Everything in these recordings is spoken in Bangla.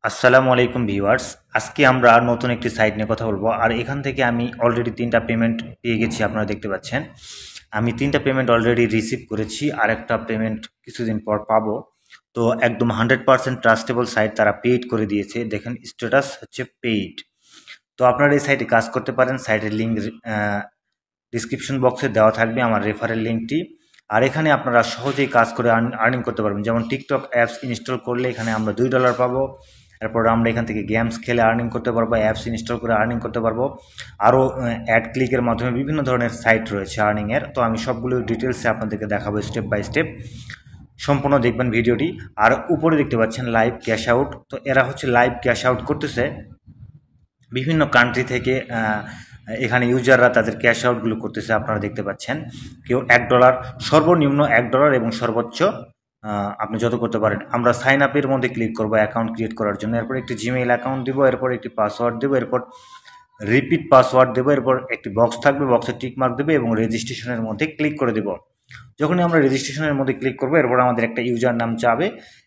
আসসালামু আলাইকুম ভিউয়ার্স। আজকে আমরা নতুন একটি সাইট নিয়ে কথা বলবো। আর এখান থেকে আমি অলরেডি 3টা পেমেন্ট পেয়ে গেছি, আপনারা দেখতে পাচ্ছেন। আমি 3টা পেমেন্ট অলরেডি রিসিভ করেছি, আর একটা পেমেন্ট কিছুদিন পর পাবো। তো একদম 100% ট্রাস্টেবল সাইট, তারা পেইড করে দিয়েছে। দেখেন স্ট্যাটাস হচ্ছে পেইড। তো আপনারা এই সাইটে কাজ করতে পারেন। সাইটের লিঙ্ক ডিসক্রিপশন বক্সে দেওয়া থাকবে, আমার রেফারেল লিঙ্কটি। আর এখানে আপনারা সহজেই কাজ করে আর্নিং করতে পারবেন। যেমন টিকটক অ্যাপস ইনস্টল করলে এখানে আমরা $2 পাবো। এরপর আমরা এখান থেকে গেমস খেলে আর্নিং করতে পারবো, অ্যাপস ইনস্টল করে আর্নিং করতে পারবো। আরও অ্যাড ক্লিকের মাধ্যমে বিভিন্ন ধরনের সাইট রয়েছে আর্নিংয়ের। তো আমি সবগুলো ডিটেলসে আপনাদেরকে দেখাবো স্টেপ বাই স্টেপ। সম্পূর্ণ দেখবেন ভিডিওটি। আর উপরে দেখতে পাচ্ছেন লাইভ ক্যাশ আউট। তো এরা হচ্ছে লাইভ ক্যাশ আউট করতেছে বিভিন্ন কান্ট্রি থেকে। এখানে ইউজাররা তাদের ক্যাশ আউটগুলো করতেছে, আপনারা দেখতে পাচ্ছেন। কেউ $1, সর্বনিম্ন $1 এবং সর্বোচ্চ আপনি যত করতে পারেন। আমরা সাইন আপের মধ্যে ক্লিক করবো অ্যাকাউন্ট ক্রিয়েট করার জন্য। এরপর একটি জিমেইল অ্যাকাউন্ট দিব, এরপর একটি পাসওয়ার্ড দেবো, এরপর রিপিট পাসওয়ার্ড দেবো, এরপর একটি বক্স থাকবে, বক্সে টিক মার্ক দেবে এবং রেজিস্ট্রেশনের মধ্যে ক্লিক করে দেবো। যখনই আমরা রেজিস্ট্রেশনের মধ্যে ক্লিক করবো, এরপর আমাদের একটা ইউজার নাম চাবে।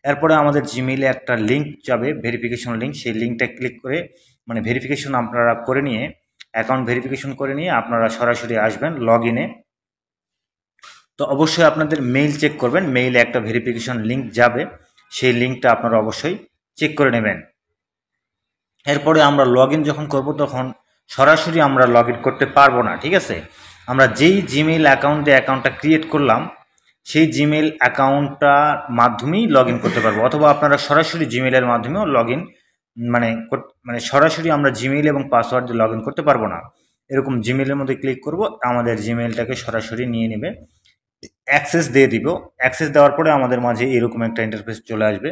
এরপরে আমাদের জিমেইলে একটা লিঙ্ক যাবে, ভেরিফিকেশন লিঙ্ক। সেই লিঙ্কটা ক্লিক করে মানে ভেরিফিকেশন আপনারা করে নিয়ে, অ্যাকাউন্ট ভেরিফিকেশন করে নিয়ে আপনারা সরাসরি আসবেন লগ ইনে। তো অবশ্যই আপনাদের মেইল চেক করবেন, মেইলে একটা ভেরিফিকেশন লিঙ্ক যাবে, সেই লিঙ্কটা আপনারা অবশ্যই চেক করে নেবেন। এরপরে আমরা লগ ইন যখন করবো, তখন সরাসরি আমরা লগ ইন করতে পারবো না, ঠিক আছে। আমরা যেই জিমেইল অ্যাকাউন্ট দিয়ে অ্যাকাউন্টটা ক্রিয়েট করলাম, সেই জিমেইল অ্যাকাউন্টটার মাধ্যমেই লগ ইন করতে পারবো। অথবা আপনারা সরাসরি জিমেইলের মাধ্যমেও লগ ইন মানে মানে সরাসরি আমরা জিমেইল এবং পাসওয়ার্ড দিয়ে লগ ইন করতে পারবো না। এরকম জিমেইলের মধ্যে ক্লিক করব, আমাদের জিমেইলটাকে সরাসরি নিয়ে নেবে, অ্যাক্সেস দিয়ে দিব। অ্যাক্সেস দেওয়ার পরে আমাদের মাঝে এরকম একটা ইন্টারফেস চলে আসবে।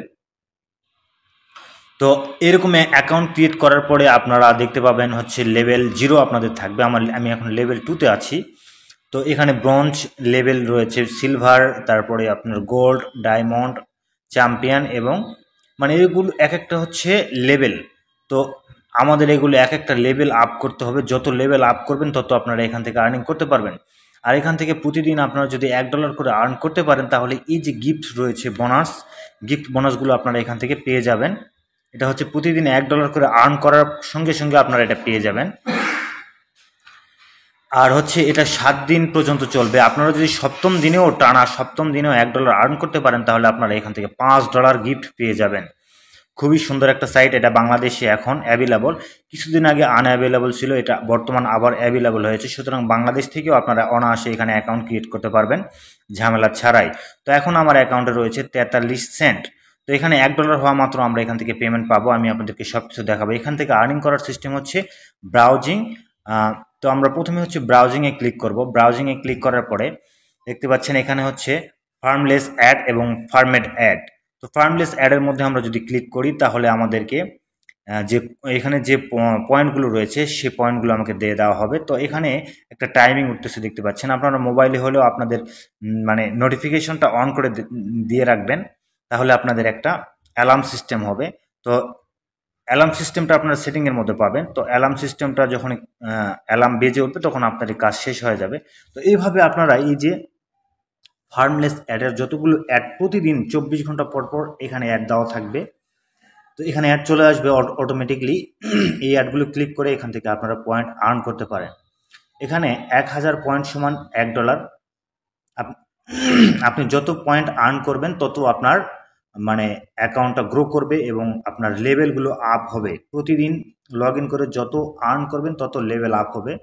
তো এরকম অ্যাকাউন্ট ক্রিয়েট করার পরে আপনারা দেখতে পাবেন হচ্ছে লেভেল 0 আপনাদের থাকবে। আমি এখন লেভেল 2-তে আছি। তো এখানে ব্রোঞ্জ লেভেল রয়েছে, সিলভার, তারপরে আপনার গোল্ড, ডায়মন্ড, চ্যাম্পিয়ন, এবং মানে এগুলো এক একটা হচ্ছে লেভেল। তো আমাদের এগুলো এক একটা লেভেল আপ করতে হবে। যত লেভেল আপ করবেন তত আপনারা এখান থেকে আর্নিং করতে পারবেন। আর এখান থেকে প্রতিদিন আপনারা যদি $1 করে আর্ন করতে পারেন, তাহলে এই যে গিফট রয়েছে, গিফট বোনাসগুলো আপনারা এখান থেকে পেয়ে যাবেন। এটা হচ্ছে প্রতিদিন $1 করে আর্ন করার সঙ্গে সঙ্গে আপনারা এটা পেয়ে যাবেন। আর হচ্ছে এটা 7 দিন পর্যন্ত চলবে। আপনারা যদি সপ্তম দিনেও $1 আর্ন করতে পারেন, তাহলে আপনারা এখান থেকে $5 গিফট পেয়ে যাবেন। খুবই সুন্দর একটা সাইট। এটা বাংলাদেশে এখন অ্যাভেলেবল, কিছুদিন আগে আনঅ্যাভেলেবল ছিল, এটা বর্তমান আবার অ্যাভেলেবল হয়েছে। সুতরাং বাংলাদেশ থেকেও আপনারা অনায়াসে এখানে অ্যাকাউন্ট ক্রিয়েট করতে পারবেন ঝামেলা ছাড়াই। তো এখন আমার অ্যাকাউন্টে রয়েছে 43 সেন্ট। তো এখানে $1 হওয়া মাত্র আমরা এখান থেকে পেমেন্ট পাবো। আমি আপনাদেরকে সব কিছু দেখাবো। এখান থেকে আর্নিং করার সিস্টেম হচ্ছে ব্রাউজিং। তো আমরা প্রথমে হচ্ছে ব্রাউজিংয়ে ক্লিক করব। ব্রাউজিংয়ে ক্লিক করার পরে দেখতে পাচ্ছেন এখানে হচ্ছে ফার্মলেস অ্যাড এবং ফার্মেড অ্যাড। তো ফার্মলেস অ্যাডের মধ্যে আমরা যদি ক্লিক করি, তাহলে আমাদেরকে যে এখানে যে পয়েন্টগুলো রয়েছে, সেই পয়েন্টগুলো আমাকে দিয়ে দেওয়া হবে। তো এখানে একটা টাইমিং উঠতেছে, দেখতে পাচ্ছেন। আপনারা মোবাইলে হলেও আপনাদের মানে নোটিফিকেশনটা অন করে দিয়ে রাখবেন, তাহলে আপনাদের একটা অ্যালার্ম সিস্টেম হবে। তো অ্যালার্ম সিস্টেমটা আপনারা সেটিংয়ের মধ্যে পাবেন। তো অ্যালার্ম সিস্টেমটা যখন অ্যালার্ম বেজে উঠবে, তখন আপনার কাজ শেষ হয়ে যাবে। তো এইভাবে আপনারা এই যে ফার্মলেস অ্যাডের যতগুলো অ্যাড, প্রতিদিন 24 ঘন্টা পর পর এখানে অ্যাড দেওয়া থাকবে। তো এখানে অ্যাড চলে আসবে অটোমেটিকলি। এই অ্যাডগুলো ক্লিক করে এখান থেকে আপনারা পয়েন্ট আর্ন করতে পারেন। এখানে 1000 পয়েন্ট সমান $1। আপনি যত পয়েন্ট আর্ন করবেন, তত আপনার মানে অ্যাকাউন্টটা গ্রো করবে এবং আপনার লেভেলগুলো আপ হবে। প্রতিদিন লগ ইন করে যত আর্ন করবেন, তত লেভেল আপ হবে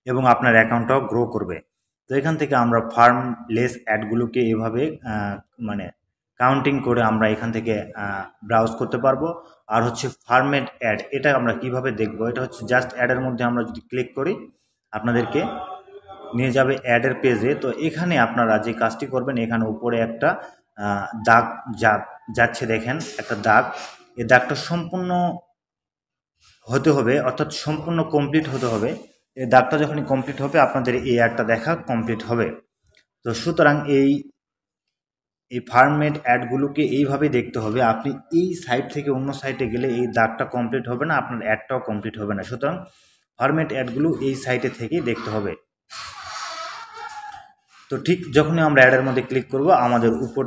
এবং আপনার অ্যাকাউন্টটাও গ্রো করবে। তো এখান থেকে আমরা ফার্মলেস অ্যাডগুলোকে এভাবে মানে কাউন্টিং করে আমরা এখান থেকে ব্রাউজ করতে পারবো। আর হচ্ছে ফার্মেড অ্যাড, এটা আমরা কিভাবে দেখব? এটা হচ্ছে জাস্ট অ্যাডের মধ্যে আমরা যদি ক্লিক করি, আপনাদেরকে নিয়ে যাবে অ্যাডের পেজে। তো এখানে আপনারা যে কাজটি করবেন, এখানে উপরে একটা দাগ যাচ্ছে, দেখেন একটা দাগ। এই দাগটা সম্পূর্ণ হতে হবে, অর্থাৎ সম্পূর্ণ কমপ্লিট হতে হবে। এই দাগটা যখনই কমপ্লিট হবে, আপনাদের এই অ্যাডটা দেখা কমপ্লিট হবে। তো সুতরাং এই ফার্মেড অ্যাডগুলোকে এইভাবে দেখতে হবে। আপনি এই সাইট থেকে অন্য সাইটে গেলে এই দাগটা কমপ্লিট হবে না, আপনার অ্যাডটাও কমপ্লিট হবে না। সুতরাং ফার্মেড অ্যাডগুলো এই সাইটে থেকেই দেখতে হবে। তো ঠিক যখনই আমরা অ্যাডের মধ্যে ক্লিক করব, আমাদের উপর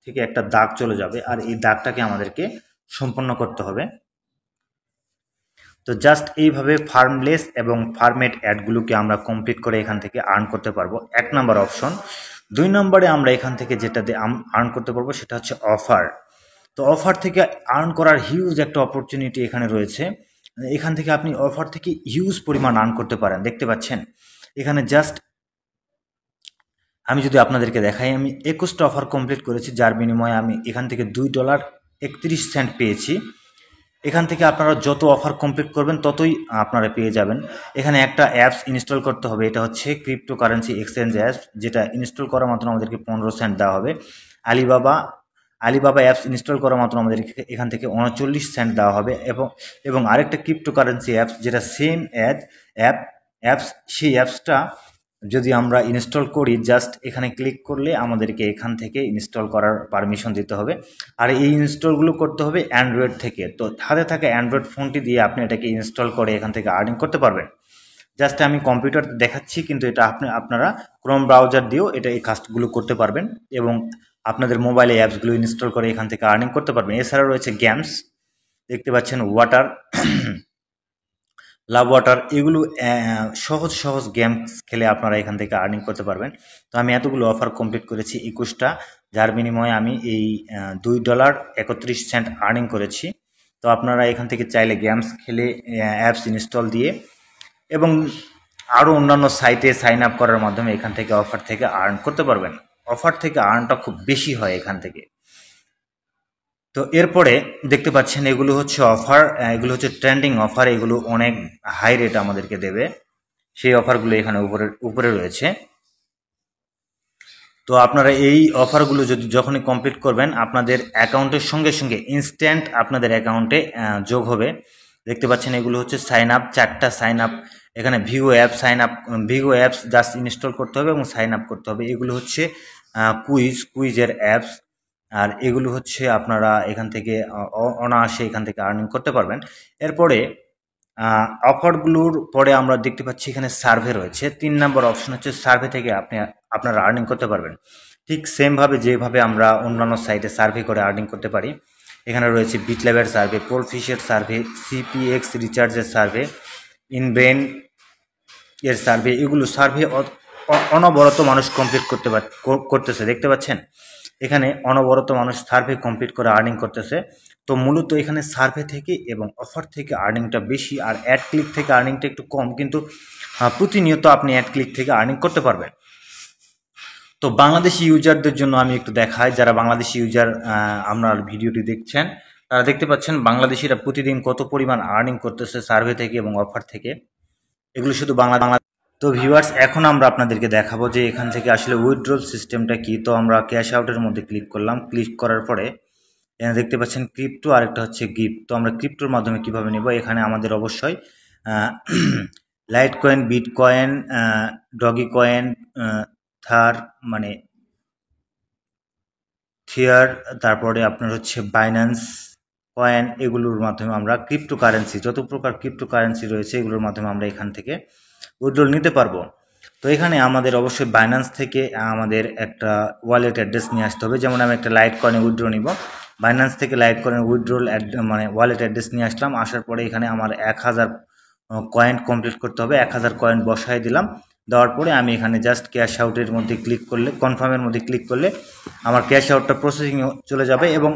থেকে একটা দাগ চলে যাবে, আর এই দাগটাকে আমাদেরকে সম্পন্ন করতে হবে। তো জাস্ট এইভাবে ফার্মলেস এবং ফার্মেড অ্যাডগুলোকে আমরা কমপ্লিট করে এখান থেকে আর্ন করতে পারবো, 1 নম্বর অপশন। 2 নম্বরে আমরা এখান থেকে যেটা আর্ন করতে পারবো সেটা হচ্ছে অফার। তো অফার থেকে আর্ন করার হিউজ একটা অপরচুনিটি এখানে রয়েছে। এখান থেকে আপনি অফার থেকে হিউজ পরিমাণ আর্ন করতে পারেন। দেখতে পাচ্ছেন এখানে জাস্ট আমি যদি আপনাদেরকে দেখাই, আমি 21টা অফার কমপ্লিট করেছি, যার বিনিময়ে আমি এখান থেকে $2.31 পেয়েছি। এখান থেকে আপনারা যত অফার কমপ্লিট করবেন ততই আপনারা পেয়ে যাবেন। এখানে একটা অ্যাপস ইনস্টল করতে হবে, এটা হচ্ছে ক্রিপ্টোকারেন্সি এক্সচেঞ্জ অ্যাপস, যেটা ইনস্টল করার মাত্র আমাদেরকে 15 সেন্ট দেওয়া হবে। আলিবাবা অ্যাপস ইনস্টল করার মাত্র আমাদেরকে এখান থেকে 39 সেন্ট দেওয়া হবে। এবং আরেকটা ক্রিপ্টোকারেন্সি অ্যাপস যেটা সেম অ্যাপস, সেই অ্যাপসটা যদি আমরা ইনস্টল করি, জাস্ট এখানে ক্লিক করলে আমাদেরকে এখান থেকে ইনস্টল করার পারমিশন দিতে হবে। আর এই ইনস্টলগুলো করতে হবে অ্যান্ড্রয়েড থেকে। তো হাতে থাকা অ্যান্ড্রয়েড ফোনটি দিয়ে আপনি এটাকে ইনস্টল করে এখান থেকে আর্নিং করতে পারবেন। জাস্ট আমি কম্পিউটার দেখাচ্ছি, কিন্তু এটা আপনারা ক্রোম ব্রাউজার দিয়েও এই কাজগুলো করতে পারবেন এবং আপনাদের মোবাইলে অ্যাপসগুলো ইনস্টল করে এখান থেকে আর্নিং করতে পারবেন। এছাড়া রয়েছে গেমস, দেখতে পাচ্ছেন ওয়াটার, লাভ ওয়াটার, এগুলো সহজ গেমস খেলে আপনারা এখান থেকে আর্নিং করতে পারবেন। তো আমি এতগুলো অফার কমপ্লিট করেছি 21টা, যার বিনিময়ে আমি এই $2.31 আর্নিং করেছি। তো আপনারা এখান থেকে চাইলে গেমস খেলে অ্যাপস ইনস্টল দিয়ে এবং আরও অন্যান্য সাইটে সাইন আপ করার মাধ্যমে এখান থেকে অফার থেকে আর্ন করতে পারবেন। অফার থেকে আর্নটা খুব বেশি হয় এখান থেকে। তো এরপরে দেখতে পাচ্ছেন এগুলো হচ্ছে অফার, এগুলো হচ্ছে ট্রেন্ডিং অফার, এগুলো অনেক হাই রেট আমাদেরকে দেবে, সেই অফারগুলো এখানে উপরে রয়েছে। তো আপনারা এই অফারগুলো যখনই কমপ্লিট করবেন, আপনাদের অ্যাকাউন্টের সঙ্গে সঙ্গে ইনস্ট্যান্ট আপনাদের অ্যাকাউন্টে যোগ হবে। দেখতে পাচ্ছেন এগুলো হচ্ছে সাইন আপ, 4টা সাইন আপ, এখানে ভিগো অ্যাপস জাস্ট ইনস্টল করতে হবে এবং সাইন আপ করতে হবে। এগুলো হচ্ছে কুইজের অ্যাপস, আর এগুলো হচ্ছে আপনারা এখান থেকে অনায়াসে এখান থেকে আর্নিং করতে পারবেন। এরপরে অফারগুলোর পরে আমরা দেখতে পাচ্ছি এখানে সার্ভে রয়েছে। 3 নম্বর অপশন হচ্ছে সার্ভে থেকে আপনারা আর্নিং করতে পারবেন। ঠিক সেমভাবে যেভাবে আমরা অন্যান্য সাইটে সার্ভে করে আর্নিং করতে পারি, এখানে রয়েছে বিটল্যাবের সার্ভে, পোলফিশের সার্ভে, সিপিএক্স রিচার্জের সার্ভে, ইনব্রেন এর সার্ভে। এগুলো সার্ভে অনবরত মানুষ কমপ্লিট করতেছে। দেখতে পাচ্ছেন এখানে অনবরত মানুষ সার্ভে কমপ্লিট করে আর্নিং করতেছে। তো মূলত এখানে সার্ভে থেকে এবং অফার থেকে আর্নিংটা বেশি, আর অ্যাড ক্লিক থেকে আর্নিংটা একটু কম, কিন্তু প্রতিনিয়ত আপনি অ্যাড ক্লিক থেকে আর্নিং করতে পারবেন। তো বাংলাদেশি ইউজারদের জন্য আমি একটু দেখাই, যারা বাংলাদেশি ইউজার আপনার ভিডিওটি দেখছেন, তারা দেখতে পাচ্ছেন বাংলাদেশিরা প্রতিদিন কত পরিমাণ আর্নিং করতেছে সার্ভে থেকে এবং অফার থেকে। এগুলো শুধু বাংলা। তো ভিউয়ার্স, এখন আমরা আপনাদেরকে দেখাবো যে এখান থেকে আসলে উইথড্রল সিস্টেমটা কি। তো আমরা ক্যাশ আউটের মধ্যে ক্লিক করলাম, ক্লিক করার পরে এখানে দেখতে পাচ্ছেন ক্রিপ্টো, আরেকটা হচ্ছে গিফট। তো আমরা ক্রিপ্টোর মাধ্যমে কিভাবে নেব, এখানে আমাদের অবশ্যই Litecoin, bitcoin, Dogecoin, থিয়ার, তারপরে আপনার হচ্ছে বাইন্যান্স কয়েন, এগুলোর মাধ্যমে আমরা ক্রিপ্টোকারেন্সি, যত প্রকার ক্রিপ্টোকারেন্সি রয়েছে এগুলোর মাধ্যমে আমরা এখান থেকে উইথড্রল নিতে পারবো। তো এখানে আমাদের অবশ্যই বাইন্যান্স থেকে আমাদের একটা ওয়ালেট অ্যাড্রেস নিয়ে আসতে হবে। যেমন আমি একটা লাইট কয়েনে উইথড্র নিব, বাইন্যান্স থেকে light coin withdrawal wallet address নিয়ে আসলাম। আসার পরে এখানে আমার 1000 কয়েন কমপ্লিট করতে হবে। 1000 কয়েন বসায় দিলাম, দেওয়ার পরে আমি এখানে জাস্ট ক্যাশ আউটের মধ্যে ক্লিক করলে, কনফার্মের মধ্যে ক্লিক করলে আমার ক্যাশ আউটটা প্রসেসিংয়ে চলে যাবে এবং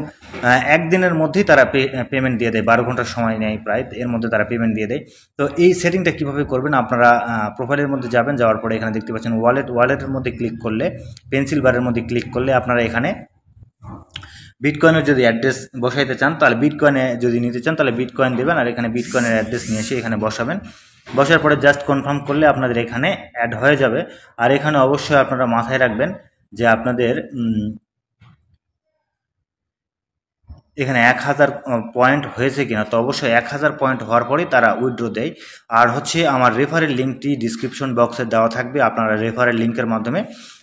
একদিনের মধ্যেই তারা পেমেন্ট দিয়ে দেয়। 12 ঘন্টার সময় নেয় প্রায়, এর মধ্যে তারা পেমেন্ট দিয়ে দেয়। তো এই সেটিংটা কীভাবে করবেন, আপনারা প্রোফাইলের মধ্যে যাবেন, যাওয়ার পরে এখানে দেখতে পাচ্ছেন ওয়ালেটের মধ্যে ক্লিক করলে, পেন্সিল বারের মধ্যে ক্লিক করলে আপনারা এখানে বিটকয়েনের যদি অ্যাড্রেস বসাইতে চান, তাহলে বিটকয়েনে যদি নিতে চান তাহলে বিটকয়েন দেবেন, আর এখানে বিটকয়েনের অ্যাড্রেস নিয়ে এসে এখানে বসাবেন। বসার পরে জাস্ট কনফার্ম করলে আপনাদের এখানে অ্যাড হয়ে যাবে। আর এখানে অবশ্যই আপনারা মাথায় রাখবেন যে আপনাদের এখানে 1000 পয়েন্ট হয়েছে কিনা। তো অবশ্যই 1000 পয়েন্ট হওয়ার পরেই তারা উইথড্র দেয়। আর হচ্ছে আমার রেফারেল লিঙ্কটি ডিসক্রিপশন বক্সে দেওয়া থাকবে, আপনারা রেফারেল লিঙ্কের মাধ্যমে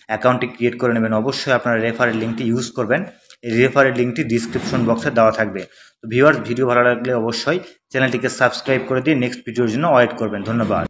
অ্যাকাউন্টটি ক্রিয়েট করে নেবেন। অবশ্যই আপনারা রেফারেল লিঙ্কটি ইউজ করবেন, এই রেফারেল লিঙ্কটি ডিসক্রিপশন বক্সে দেওয়া থাকবে। তো ভিউয়ার্স, ভিডিও ভালো লাগলে অবশ্যই চ্যানেলটিকে সাবস্ক্রাইব করে দিয়ে নেক্সট ভিডিওর জন্য ওয়েট করবেন। ধন্যবাদ।